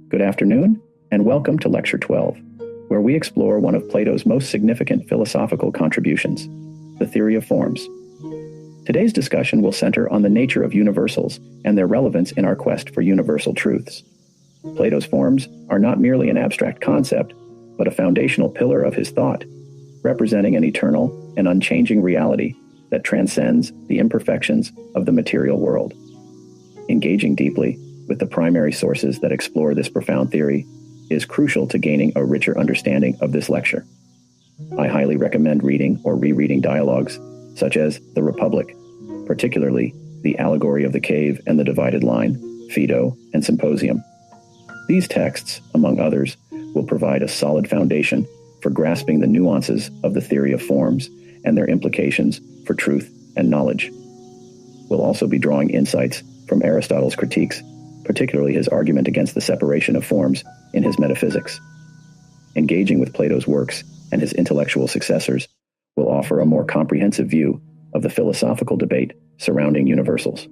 Good afternoon, and welcome to Lecture 12, where we explore one of Plato's most significant philosophical contributions, the theory of forms. Today's discussion will center on the nature of universals and their relevance in our quest for universal truths. Plato's forms are not merely an abstract concept, but a foundational pillar of his thought, representing an eternal and unchanging reality that transcends the imperfections of the material world. Engaging deeply with the primary sources that explore this profound theory is crucial to gaining a richer understanding of this lecture. I highly recommend reading or rereading dialogues such as The Republic, particularly The Allegory of the Cave and the Divided Line, Phaedo, and Symposium. These texts, among others, will provide a solid foundation for grasping the nuances of the theory of forms and their implications for truth and knowledge. We'll also be drawing insights from Aristotle's critiques, particularly his argument against the separation of forms in his Metaphysics. Engaging with Plato's works and his intellectual successors will offer a more comprehensive view of the philosophical debate surrounding universals.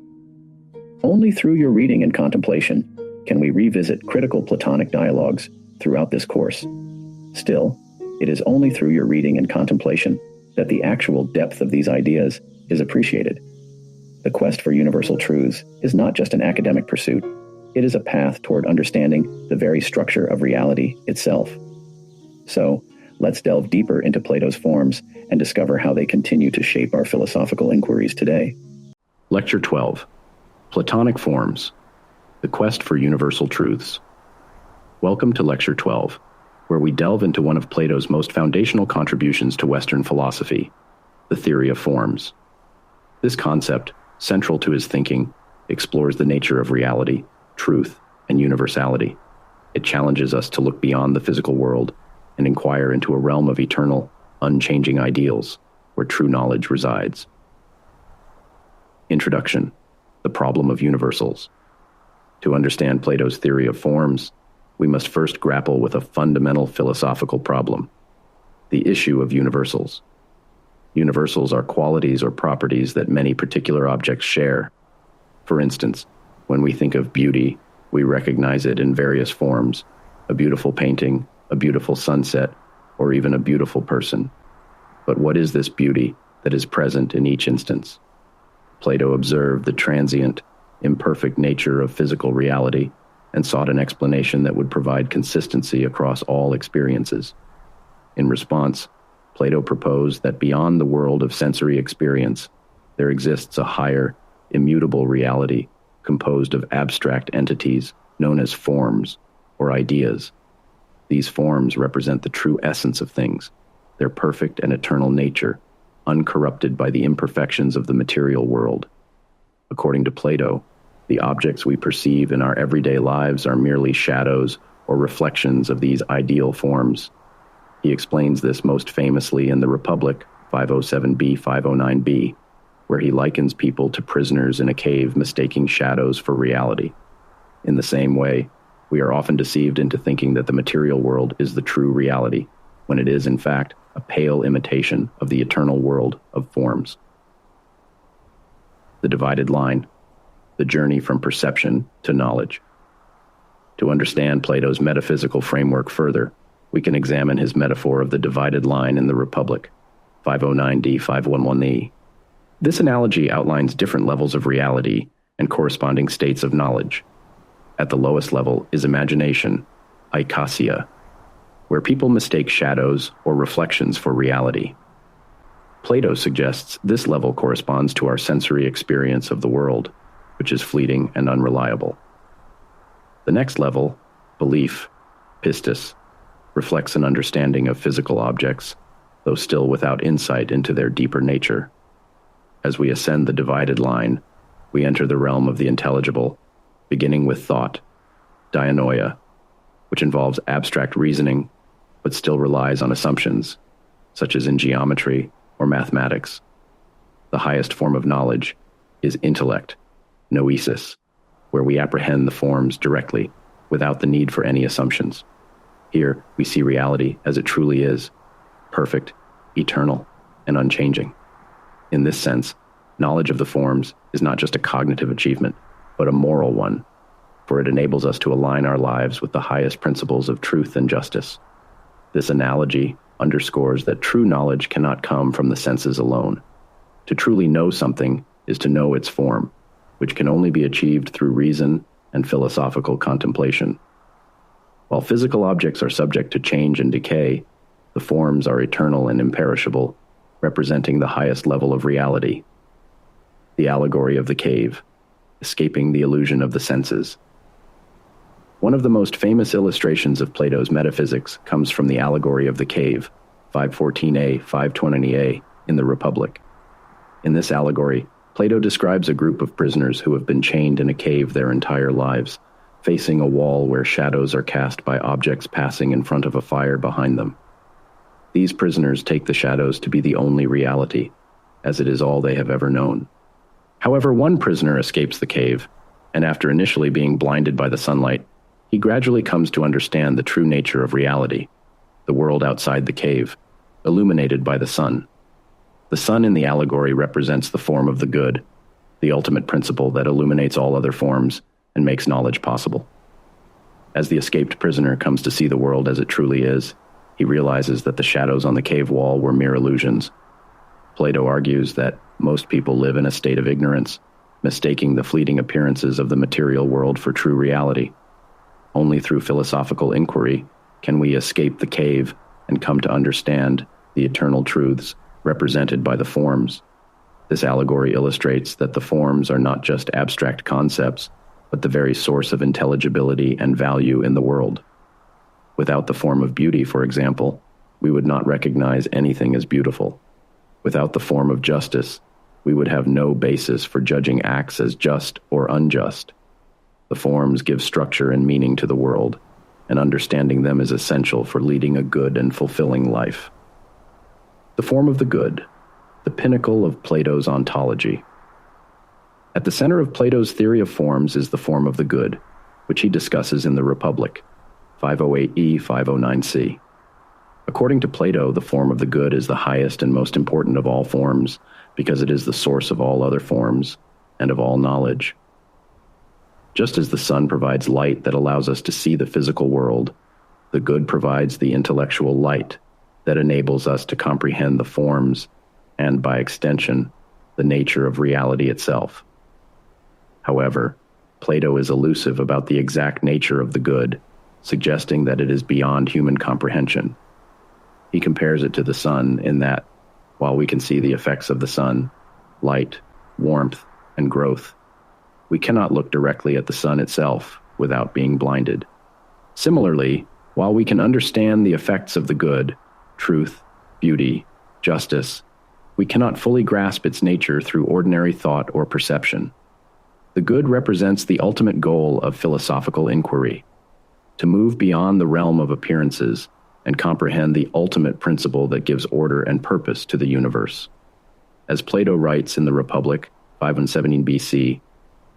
Only through your reading and contemplation can we revisit critical Platonic dialogues throughout this course. Still, it is only through your reading and contemplation that the actual depth of these ideas is appreciated. The quest for universal truths is not just an academic pursuit. It is a path toward understanding the very structure of reality itself. So, let's delve deeper into Plato's forms and discover how they continue to shape our philosophical inquiries today. Lecture 12. Platonic Forms. The Quest for Universal Truths. Welcome to Lecture 12, where we delve into one of Plato's most foundational contributions to Western philosophy, the theory of forms. This concept, central to his thinking, explores the nature of reality, truth, and universality. It challenges us to look beyond the physical world and inquire into a realm of eternal, unchanging ideals, where true knowledge resides. Introduction: The problem of universals. To understand Plato's theory of forms, we must first grapple with a fundamental philosophical problem: the issue of universals. Universals are qualities or properties that many particular objects share. For instance, when we think of beauty, we recognize it in various forms: a beautiful painting, a beautiful sunset, or even a beautiful person. But what is this beauty that is present in each instance? Plato observed the transient, imperfect nature of physical reality and sought an explanation that would provide consistency across all experiences. In response, Plato proposed that beyond the world of sensory experience, there exists a higher, immutable reality composed of abstract entities known as forms or ideas. These forms represent the true essence of things, their perfect and eternal nature, uncorrupted by the imperfections of the material world. According to Plato, the objects we perceive in our everyday lives are merely shadows or reflections of these ideal forms. He explains this most famously in The Republic, 507b, 509b, where he likens people to prisoners in a cave mistaking shadows for reality. In the same way, we are often deceived into thinking that the material world is the true reality, when it is, in fact, a pale imitation of the eternal world of forms. The divided line: the journey from perception to knowledge. To understand Plato's metaphysical framework further, we can examine his metaphor of the divided line in The Republic, 509d, 511e. This analogy outlines different levels of reality and corresponding states of knowledge. At the lowest level is imagination, eikasia, where people mistake shadows or reflections for reality. Plato suggests this level corresponds to our sensory experience of the world, which is fleeting and unreliable. The next level, belief, pistis, reflects an understanding of physical objects, though still without insight into their deeper nature. As we ascend the divided line, we enter the realm of the intelligible, beginning with thought, dianoia, which involves abstract reasoning, but still relies on assumptions, such as in geometry or mathematics. The highest form of knowledge is intellect, noesis, where we apprehend the forms directly, without the need for any assumptions. Here, we see reality as it truly is, perfect, eternal, and unchanging. In this sense, Knowledge of the forms is not just a cognitive achievement, but a moral one, for it enables us to align our lives with the highest principles of truth and justice. This analogy underscores that true knowledge cannot come from the senses alone. To truly know something is to know its form, which can only be achieved through reason and philosophical contemplation. While physical objects are subject to change and decay, the forms are eternal and imperishable, representing the highest level of reality. The allegory of the cave, escaping the illusion of the senses. One of the most famous illustrations of Plato's metaphysics comes from the allegory of the cave, 514a, 520a, in the Republic. In this allegory, Plato describes a group of prisoners who have been chained in a cave their entire lives, facing a wall where shadows are cast by objects passing in front of a fire behind them. These prisoners take the shadows to be the only reality, as it is all they have ever known. However, one prisoner escapes the cave, and after initially being blinded by the sunlight, he gradually comes to understand the true nature of reality, the world outside the cave, illuminated by the sun. The sun in the allegory represents the form of the good, the ultimate principle that illuminates all other forms and makes knowledge possible. As the escaped prisoner comes to see the world as it truly is, he realizes that the shadows on the cave wall were mere illusions. Plato argues that most people live in a state of ignorance, mistaking the fleeting appearances of the material world for true reality. Only through philosophical inquiry can we escape the cave and come to understand the eternal truths represented by the forms. This allegory illustrates that the forms are not just abstract concepts, but the very source of intelligibility and value in the world. Without the form of beauty, for example, we would not recognize anything as beautiful. Without the form of justice, we would have no basis for judging acts as just or unjust. The forms give structure and meaning to the world, and understanding them is essential for leading a good and fulfilling life. The form of the good, the pinnacle of Plato's ontology. At the center of Plato's theory of forms is the form of the good, which he discusses in the Republic, 508e, 509c. According to Plato, the form of the good is the highest and most important of all forms, because it is the source of all other forms and of all knowledge. Just as the sun provides light that allows us to see the physical world, the good provides the intellectual light that enables us to comprehend the forms and, by extension, the nature of reality itself. However, Plato is elusive about the exact nature of the good, suggesting that it is beyond human comprehension. He compares it to the sun in that, while we can see the effects of the sun, light, warmth, and growth, we cannot look directly at the sun itself without being blinded. Similarly, while we can understand the effects of the good, truth, beauty, justice, we cannot fully grasp its nature through ordinary thought or perception. The good represents the ultimate goal of philosophical inquiry, to move beyond the realm of appearances and comprehend the ultimate principle that gives order and purpose to the universe. As Plato writes in the Republic, 517 BC,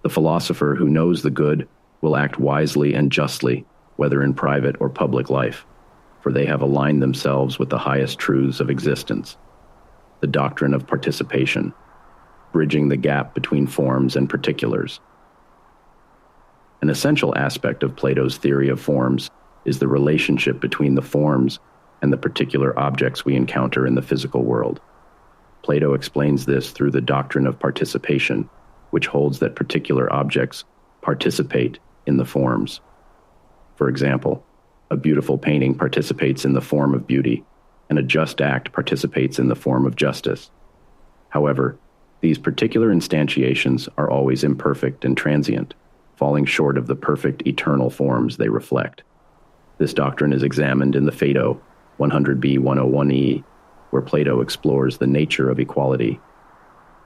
the philosopher who knows the good will act wisely and justly, whether in private or public life, for they have aligned themselves with the highest truths of existence. The doctrine of participation, bridging the gap between forms and particulars. An essential aspect of Plato's theory of forms is the relationship between the forms and the particular objects we encounter in the physical world. Plato explains this through the doctrine of participation, which holds that particular objects participate in the forms. For example, a beautiful painting participates in the form of beauty, and a just act participates in the form of justice. However, these particular instantiations are always imperfect and transient, falling short of the perfect eternal forms they reflect. This doctrine is examined in the Phaedo, 100b 101e, where Plato explores the nature of equality.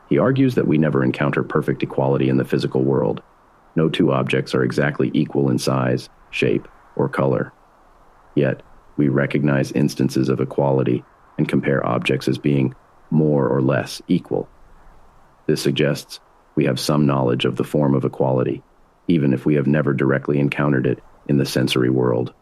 He argues that we never encounter perfect equality in the physical world. No two objects are exactly equal in size, shape, or color. Yet, we recognize instances of equality and compare objects as being more or less equal. This suggests we have some knowledge of the form of equality, even if we have never directly encountered it in the sensory world.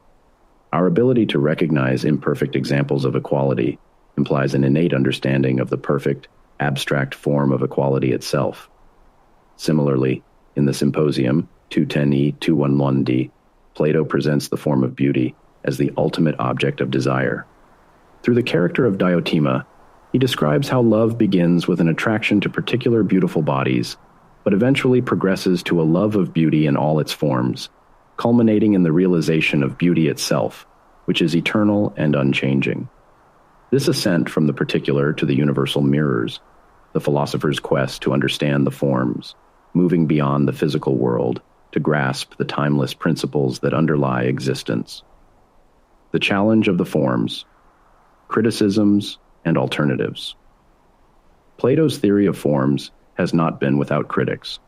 Our ability to recognize imperfect examples of equality implies an innate understanding of the perfect abstract form of equality itself. Similarly, in the Symposium 210e 211d, Plato presents the form of beauty as the ultimate object of desire. Through the character of Diotima, he describes how love begins with an attraction to particular beautiful bodies, but eventually progresses to a love of beauty in all its forms, culminating in the realization of beauty itself, which is eternal and unchanging. This ascent from the particular to the universal mirrors the philosopher's quest to understand the forms, moving beyond the physical world to grasp the timeless principles that underlie existence. The challenge of the forms, criticisms, and alternatives. Plato's theory of forms has not been without critics.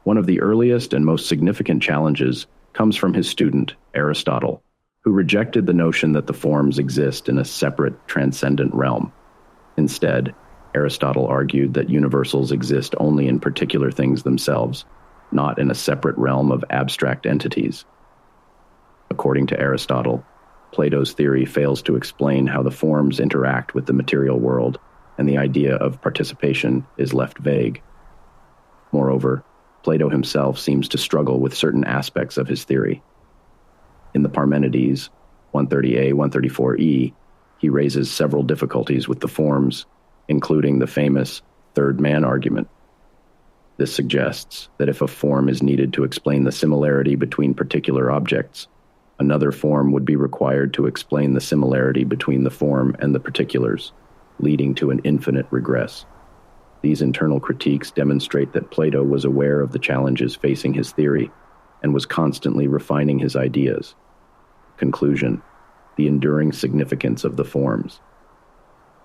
One of the earliest and most significant challenges comes from his student, Aristotle, who rejected the notion that the forms exist in a separate, transcendent realm. Instead, Aristotle argued that universals exist only in particular things themselves, not in a separate realm of abstract entities. According to Aristotle, Plato's theory fails to explain how the forms interact with the material world, and the idea of participation is left vague. Moreover, Plato himself seems to struggle with certain aspects of his theory. In the Parmenides, 130a, 134e, he raises several difficulties with the forms, including the famous third man argument. This suggests that if a form is needed to explain the similarity between particular objects, another form would be required to explain the similarity between the form and the particulars, leading to an infinite regress. These internal critiques demonstrate that Plato was aware of the challenges facing his theory and was constantly refining his ideas. Conclusion: the enduring significance of the forms.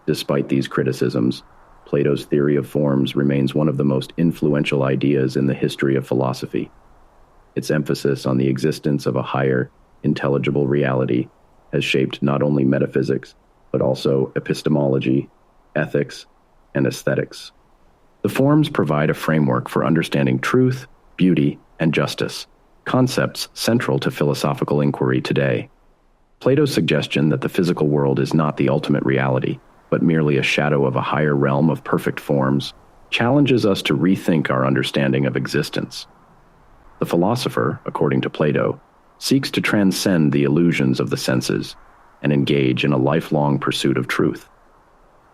Despite these criticisms, Plato's theory of forms remains one of the most influential ideas in the history of philosophy. Its emphasis on the existence of a higher, intelligible reality has shaped not only metaphysics, but also epistemology, ethics, and aesthetics. The forms provide a framework for understanding truth, beauty, and justice, concepts central to philosophical inquiry today. Plato's suggestion that the physical world is not the ultimate reality, but merely a shadow of a higher realm of perfect forms, challenges us to rethink our understanding of existence. The philosopher, according to Plato, seeks to transcend the illusions of the senses and engage in a lifelong pursuit of truth.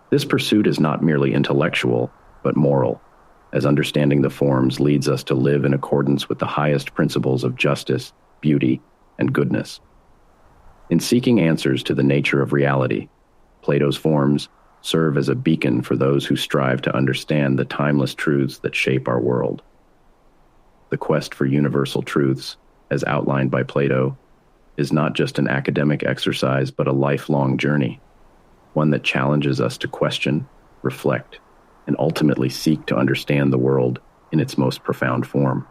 This pursuit is not merely intellectual, but moral, as understanding the forms leads us to live in accordance with the highest principles of justice, beauty, and goodness. In seeking answers to the nature of reality, Plato's forms serve as a beacon for those who strive to understand the timeless truths that shape our world. The quest for universal truths, as outlined by Plato, is not just an academic exercise but a lifelong journey, one that challenges us to question, reflect, and ultimately seek to understand the world in its most profound form.